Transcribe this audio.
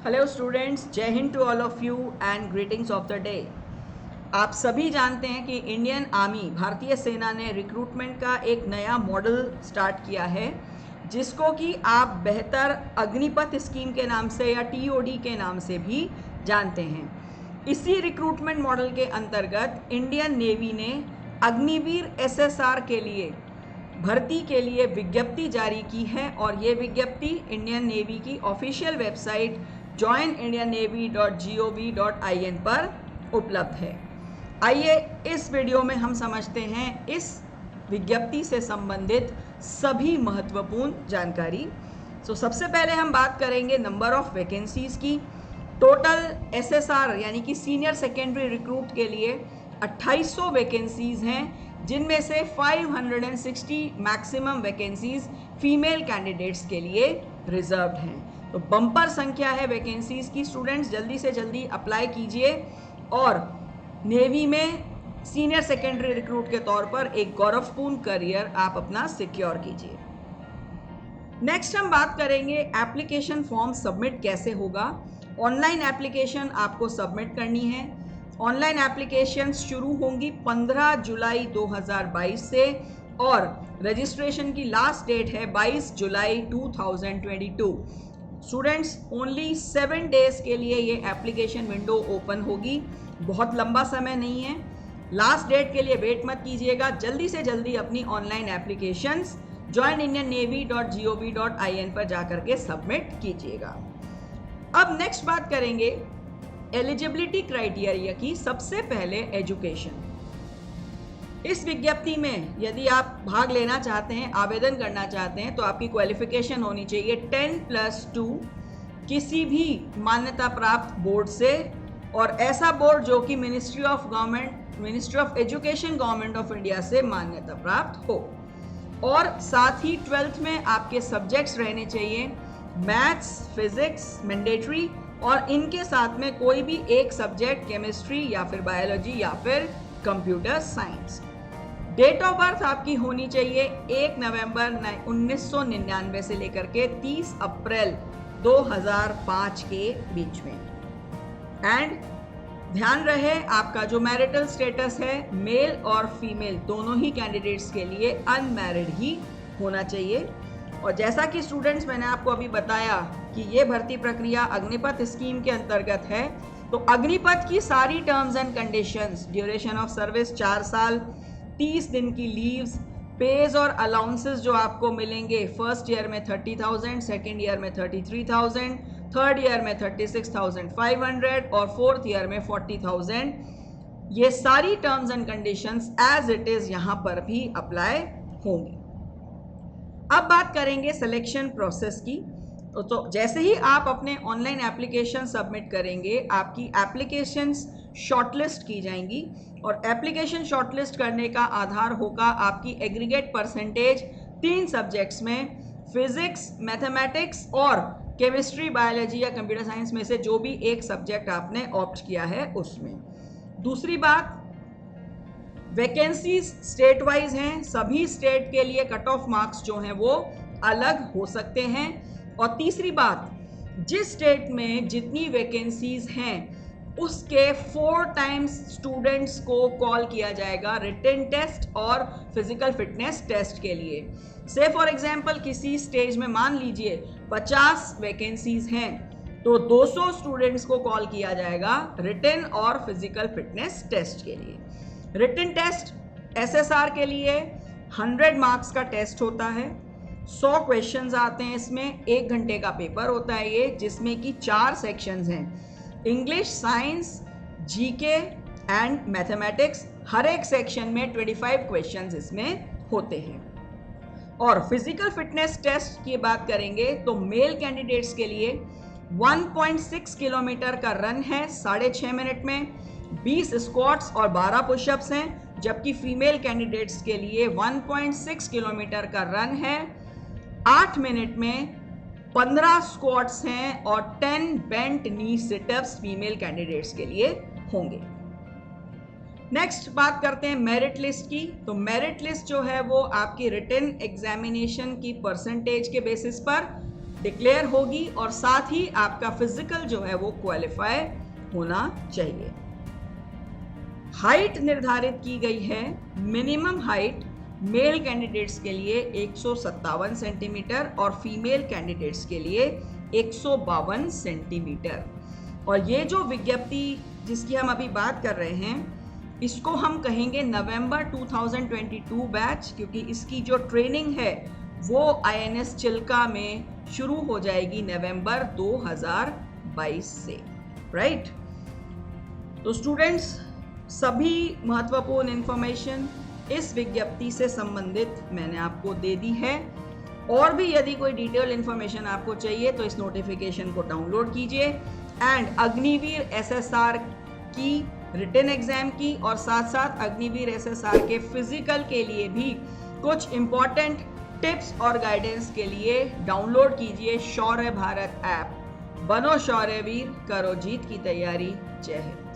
Hello students, Jai Hind to all of you and greetings of the day. आप सभी जानते हैं कि इंडियन आर्मी भारतीय सेना ने रिक्रूटमेंट का एक नया मॉडल स्टार्ट किया है, जिसको कि आप बेहतर अग्निपथ स्कीम के नाम से या टीओडी के नाम से भी जानते हैं। इसी रिक्रूटमेंट मॉडल के अंतर्गत इंडियन नेवी ने अग्निवीर एसएसआर के लिए भर्ती के लिए विज्ञप्ति जारी की है और ये विज्ञप्ति इंडियन नेवी की ऑफिशियल वेबसाइट joinindiannavy.gov.in पर उपलब्ध है। आइए इस वीडियो में हम समझते हैं इस विज्ञप्ति से संबंधित सभी महत्वपूर्ण जानकारी। सबसे पहले हम बात करेंगे नंबर ऑफ वैकेंसीज की। टोटल एसएसआर यानी कि सीनियर सेकेंडरी रिक्रूट के लिए 2800 वैकेंसीज हैं, जिनमें से 560 मैक्सिमम वैकेंसीज फीमेल कैंडिडेट्स के लिए रिजर्व्ड हैं। तो बम्पर संख्या है वैकेंसीज की। स्टूडेंट्स जल्दी से जल्दी अप्लाई कीजिए और नेवी में सीनियर सेकेंडरी रिक्रूट के तौर पर एक गौरवपूर्ण करियर आप अपना सिक्योर कीजिए। नेक्स्ट हम बात करेंगे एप्लीकेशन फॉर्म सबमिट कैसे होगा। ऑनलाइन एप्लीकेशन आपको सबमिट करनी है। ऑनलाइन एप्लीकेशन शुरू होंगी 15 जुलाई 2022 से और रजिस्ट्रेशन की लास्ट डेट है 22 जुलाई 2022। स्टूडेंट्स ओनली 7 डेज के लिए ये एप्लीकेशन विंडो ओपन होगी, बहुत लंबा समय नहीं है। लास्ट डेट के लिए वेट मत कीजिएगा, जल्दी से जल्दी अपनी ऑनलाइन एप्लीकेशंस joinindiannavy.gov.in पर जाकर के सबमिट कीजिएगा। अब नेक्स्ट बात करेंगे एलिजिबिलिटी क्राइटेरिया की। सबसे पहले एजुकेशन। इस विज्ञप्ति में यदि आप भाग लेना चाहते हैं, आवेदन करना चाहते हैं, तो आपकी क्वालिफिकेशन होनी चाहिए 10+2 किसी भी मान्यता प्राप्त बोर्ड से, और ऐसा बोर्ड जो कि ministry of education government of India से मान्यता प्राप्त हो। और साथ ही 12th में आपके सब्जेक्ट्स रहने चाहिए मैथ्स, फिजिक्स मैंडेटरी, और इनके साथ में कोई भी एक सब्जेक्ट केमिस्ट्री या फिर बायोलॉजी या फिर computer science. Date of birth आपकी होनी चाहिए 1 नवंबर 1999 से लेकर के 30 अप्रैल 2005 के बीच में। एंड ध्यान रहे आपका जो मैरिटल स्टेटस है, मेल और फीमेल दोनों ही कैंडिडेट्स के लिए अनमैरिड ही होना चाहिए। और जैसा कि स्टूडेंट्स मैंने आपको अभी बताया कि ये भर्ती प्रक्रिया अग्निपथ स्कीम के अंतर्गत है, तो अग्निपथ की सारी terms and conditions, duration of service 4 साल, 30 दिन की लीव्स, पेज और अलाउंसेस जो आपको मिलेंगे, फर्स्ट ईयर में 30,000, सेकेंड ईयर में 33,000, थर्ड ईयर में 36,500 और फोर्थ ईयर में 40,000। ये सारी terms and conditions as it is यहां पर भी अप्लाई होंगी। अब बात करेंगे सिलेक्शन प्रोसेस की। तो जैसे ही आप अपने ऑनलाइन एप्लीकेशन सबमिट करेंगे, आपकी एप्लीकेशंस शॉर्टलिस्ट की जाएंगी और एप्लीकेशन शॉर्टलिस्ट करने का आधार होगा आपकी एग्रीगेट परसेंटेज 3 सब्जेक्ट्स में, फिजिक्स, मैथमेटिक्स और केमिस्ट्री, बायोलॉजी या कंप्यूटर साइंस में से जो भी एक सब्जेक्ट आपने ऑप्ट किया है उसमें। दूसरी बात, वैकेंसीज स्टेट वाइज हैं, सभी स्टेट के लिए कट ऑफ मार्क्स जो हैं वो अलग हो सकते हैं। और तीसरी बात, जिस स्टेट में जितनी वैकेंसीज हैं उसके 4 टाइम्स स्टूडेंट्स को कॉल किया जाएगा रिटन टेस्ट और फिजिकल फिटनेस टेस्ट के लिए। से फॉर एग्जांपल किसी स्टेज में मान लीजिए 50 वैकेंसीज हैं, तो 200 स्टूडेंट्स को कॉल किया जाएगा रिटन और फिजिकल फिटनेस टेस्ट के लिए। रिटन टेस्ट एसएसआर के लिए 100 मार्क्स का टेस्ट होता है, 100 क्वेश्चंस आते हैं इसमें, 1 घंटे का पेपर होता है ये, जिसमें कि 4 सेक्शंस हैं, English, science, GK and mathematics. हर एक सेक्शन में 25 क्वेश्चंस इसमें होते हैं। और फिजिकल फिटनेस टेस्ट की बात करेंगे तो मेल कैंडिडेट्स के लिए 1.6 किलोमीटर का रन है 6.5 मिनट में, 20 स्क्वाट्स और 12 पुशअप्स हैं, जबकि फीमेल कैंडिडेट्स के लिए 1.6 किलोमीटर का रन है 8 मिनट में, 15 स्क्वाट्स हैं और 10 बेंट नी सिटअप्स फीमेल कैंडिडेट्स के लिए होंगे। नेक्स्ट बात करते हैं मेरिट लिस्ट की। तो मेरिट लिस्ट जो है वो आपकी रिटन एग्जामिनेशन की परसेंटेज के बेसिस पर डिक्लेयर होगी और साथ ही आपका फिजिकल जो है वो क्वालिफाई होना चाहिए। हाइट निर्धारित की गई है, मिनिमम हाइट मेल कैंडिडेट्स के लिए 157 सेंटीमीटर और फीमेल कैंडिडेट्स के लिए 152 सेंटीमीटर। और ये जो विज्ञप्ति जिसकी हम अभी बात कर रहे हैं इसको हम कहेंगे नवंबर 2022 बैच, क्योंकि इसकी जो ट्रेनिंग है वो INS चिल्का में शुरू हो जाएगी नवंबर 2022 से, राइट। तो स्टूडेंट्स, सभी महत्वपूर्ण इंफॉर्मेशन इस विज्ञप्ति से संबंधित मैंने आपको दे दी है। और भी यदि कोई डिटेल इंफॉर्मेशन आपको चाहिए तो इस नोटिफिकेशन को डाउनलोड कीजिए एंड अग्निवीर SSR की रिटन एग्जाम की और साथ साथ अग्निवीर SSR के फिजिकल के लिए भी कुछ इंपॉर्टेंट टिप्स और गाइडेंस के लिए डाउनलोड कीजिए शौर्य भारत ऐप। बनो शौर्यवीर, करो जीत की तैयारी। जय हिंद।